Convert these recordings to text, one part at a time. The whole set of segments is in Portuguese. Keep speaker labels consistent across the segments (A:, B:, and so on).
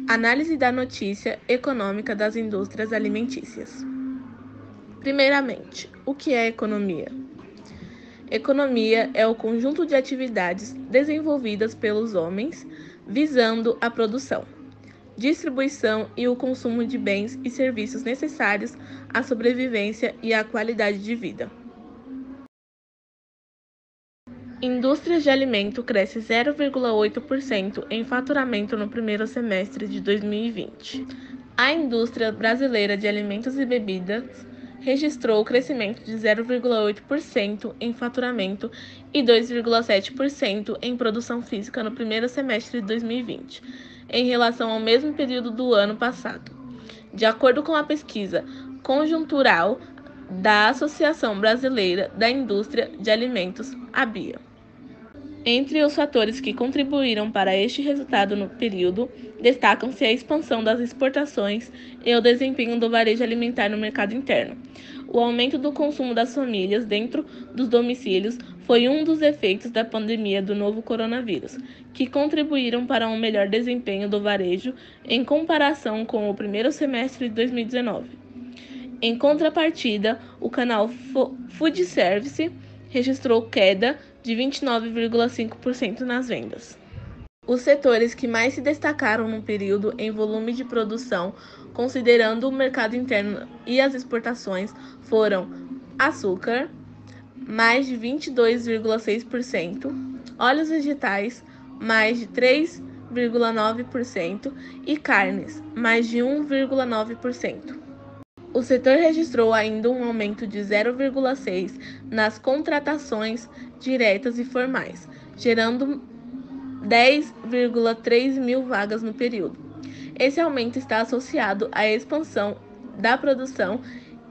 A: Análise da notícia econômica das indústrias alimentícias. Primeiramente, o que é economia? Economia é o conjunto de atividades desenvolvidas pelos homens visando a produção, distribuição e o consumo de bens e serviços necessários à sobrevivência e à qualidade de vida. Indústrias de alimento cresce 0,8% em faturamento no primeiro semestre de 2020. A indústria brasileira de alimentos e bebidas registrou crescimento de 0,8% em faturamento e 2,7% em produção física no primeiro semestre de 2020, em relação ao mesmo período do ano passado. De acordo com a pesquisa conjuntural da Associação Brasileira da Indústria de Alimentos, ABIA. Entre os fatores que contribuíram para este resultado no período, destacam-se a expansão das exportações e o desempenho do varejo alimentar no mercado interno. O aumento do consumo das famílias dentro dos domicílios foi um dos efeitos da pandemia do novo coronavírus, que contribuíram para um melhor desempenho do varejo em comparação com o primeiro semestre de 2019. Em contrapartida, o canal Food Service registrou queda de 29,5% nas vendas. Os setores que mais se destacaram no período em volume de produção, considerando o mercado interno e as exportações, foram açúcar, mais de 22,6%, óleos vegetais, mais de 3,9% e carnes, mais de 1,9%. O setor registrou ainda um aumento de 0,6% nas contratações diretas e formais, gerando 10,3 mil vagas no período. Esse aumento está associado à expansão da produção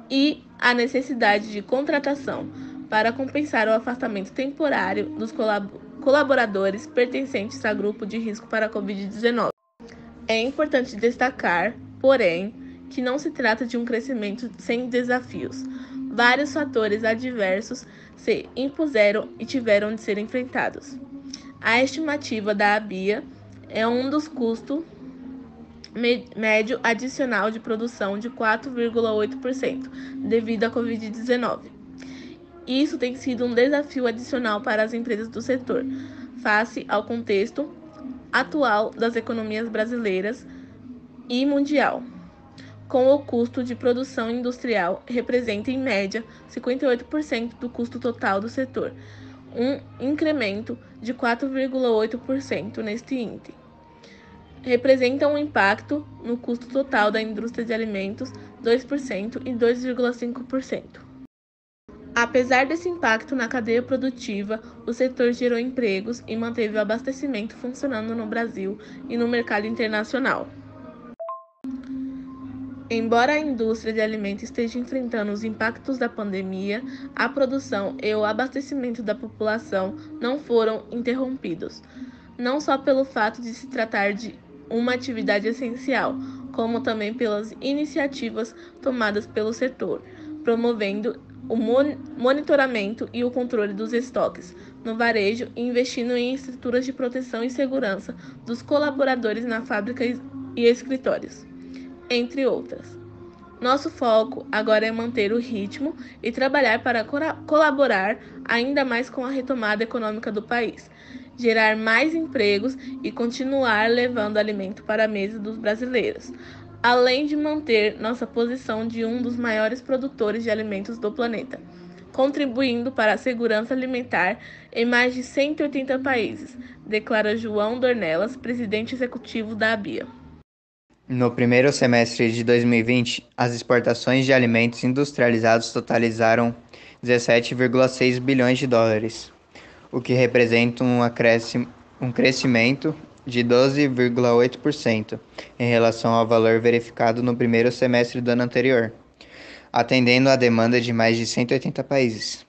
A: e à necessidade de contratação para compensar o afastamento temporário dos colaboradores pertencentes a grupo de risco para a Covid-19. É importante destacar, porém, que não se trata de um crescimento sem desafios. Vários fatores adversos se impuseram e tiveram de ser enfrentados. A estimativa da ABIA é um dos custos médio adicional de produção de 4,8% devido à Covid-19. Isso tem sido um desafio adicional para as empresas do setor, face ao contexto atual das economias brasileiras e mundial. Com o custo de produção industrial representa, em média, 58% do custo total do setor, um incremento de 4,8% neste índice. Representa um impacto no custo total da indústria de alimentos 2% e 2,5%. Apesar desse impacto na cadeia produtiva, o setor gerou empregos e manteve o abastecimento funcionando no Brasil e no mercado internacional. Embora a indústria de alimentos esteja enfrentando os impactos da pandemia, a produção e o abastecimento da população não foram interrompidos, não só pelo fato de se tratar de uma atividade essencial, como também pelas iniciativas tomadas pelo setor, promovendo o monitoramento e o controle dos estoques no varejo e investindo em estruturas de proteção e segurança dos colaboradores na fábrica e escritórios, entre outras. Nosso foco agora é manter o ritmo e trabalhar para colaborar ainda mais com a retomada econômica do país, gerar mais empregos e continuar levando alimento para a mesa dos brasileiros, além de manter nossa posição de um dos maiores produtores de alimentos do planeta, contribuindo para a segurança alimentar em mais de 180 países, declara João Dornelas, presidente executivo da ABIA.
B: No primeiro semestre de 2020, as exportações de alimentos industrializados totalizaram 17,6 bilhões de dólares, o que representa um crescimento de 12,8% em relação ao valor verificado no primeiro semestre do ano anterior, atendendo à demanda de mais de 180 países.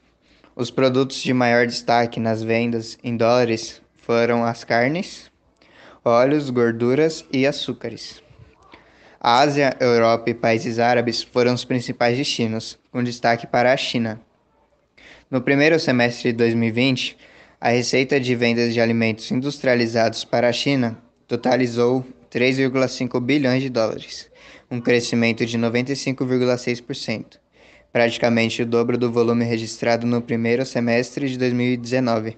B: Os produtos de maior destaque nas vendas em dólares foram as carnes, óleos, gorduras e açúcares. A Ásia, Europa e países árabes foram os principais destinos, com destaque para a China. No primeiro semestre de 2020, a receita de vendas de alimentos industrializados para a China totalizou 3,5 bilhões de dólares, um crescimento de 95,6%, praticamente o dobro do volume registrado no primeiro semestre de 2019,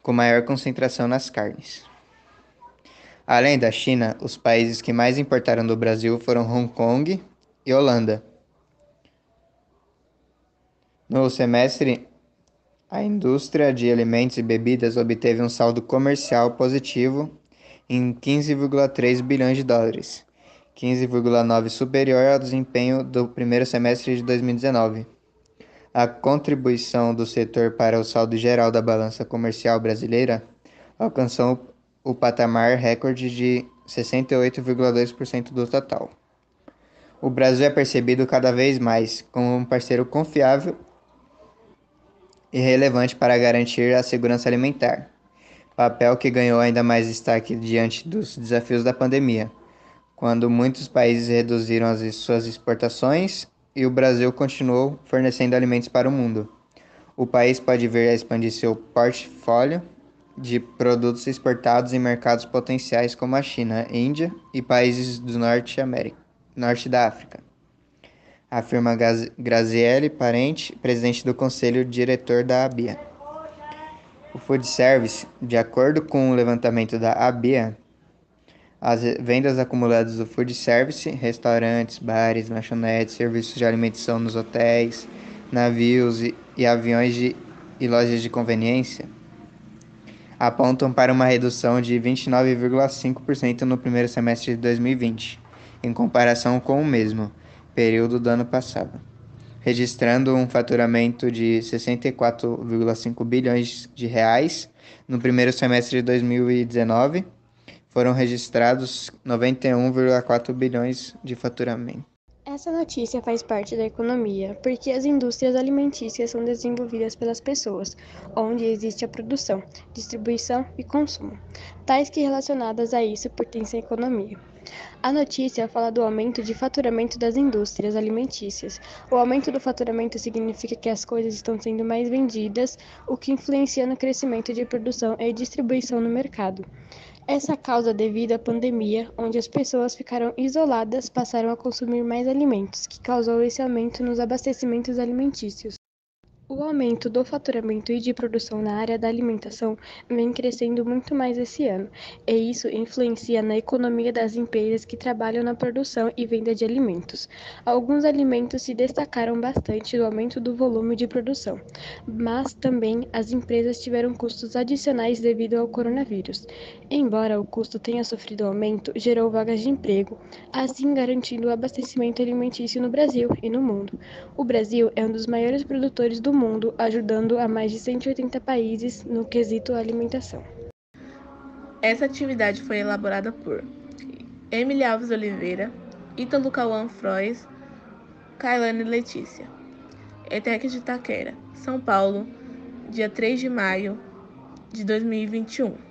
B: com maior concentração nas carnes. Além da China, os países que mais importaram do Brasil foram Hong Kong e Holanda. No semestre, a indústria de alimentos e bebidas obteve um saldo comercial positivo em 15,3 bilhões de dólares, 15,9 superior ao desempenho do primeiro semestre de 2019. A contribuição do setor para o saldo geral da balança comercial brasileira alcançou o patamar recorde de 68,2% do total. O Brasil é percebido cada vez mais como um parceiro confiável e relevante para garantir a segurança alimentar, papel que ganhou ainda mais destaque diante dos desafios da pandemia, quando muitos países reduziram suas exportações e o Brasil continuou fornecendo alimentos para o mundo. O país pode vir a expandir seu portfólio de produtos exportados em mercados potenciais como a China, Índia e países do norte da África, afirma Graziele Parente, presidente do Conselho Diretor da ABIA. O food service, de acordo com o levantamento da ABIA, as vendas acumuladas do food service, restaurantes, bares, lanchonetes, serviços de alimentação nos hotéis, navios e aviões e lojas de conveniência, apontam para uma redução de 29,5% no primeiro semestre de 2020, em comparação com o mesmo período do ano passado, registrando um faturamento de 64,5 bilhões de reais. No primeiro semestre de 2019, foram registrados 91,4 bilhões de faturamento.
C: Essa notícia faz parte da economia, porque as indústrias alimentícias são desenvolvidas pelas pessoas, onde existe a produção, distribuição e consumo, tais que relacionadas a isso pertencem à economia. A notícia fala do aumento de faturamento das indústrias alimentícias. O aumento do faturamento significa que as coisas estão sendo mais vendidas, o que influencia no crescimento de produção e distribuição no mercado. Essa causa devido à pandemia, onde as pessoas ficaram isoladas, passaram a consumir mais alimentos, que causou esse aumento nos abastecimentos alimentícios. O aumento do faturamento e de produção na área da alimentação vem crescendo muito mais esse ano, e isso influencia na economia das empresas que trabalham na produção e venda de alimentos. Alguns alimentos se destacaram bastante do aumento do volume de produção, mas também as empresas tiveram custos adicionais devido ao coronavírus. Embora o custo tenha sofrido aumento, gerou vagas de emprego, assim garantindo o abastecimento alimentício no Brasil e no mundo. O Brasil é um dos maiores produtores do mundo, ajudando a mais de 180 países no quesito alimentação.
A: Essa atividade foi elaborada por Emily Alves Oliveira, Ítalo Cauã Frois, Kailane Letícia. ETEC de Itaquera, São Paulo, dia 3 de maio de 2021.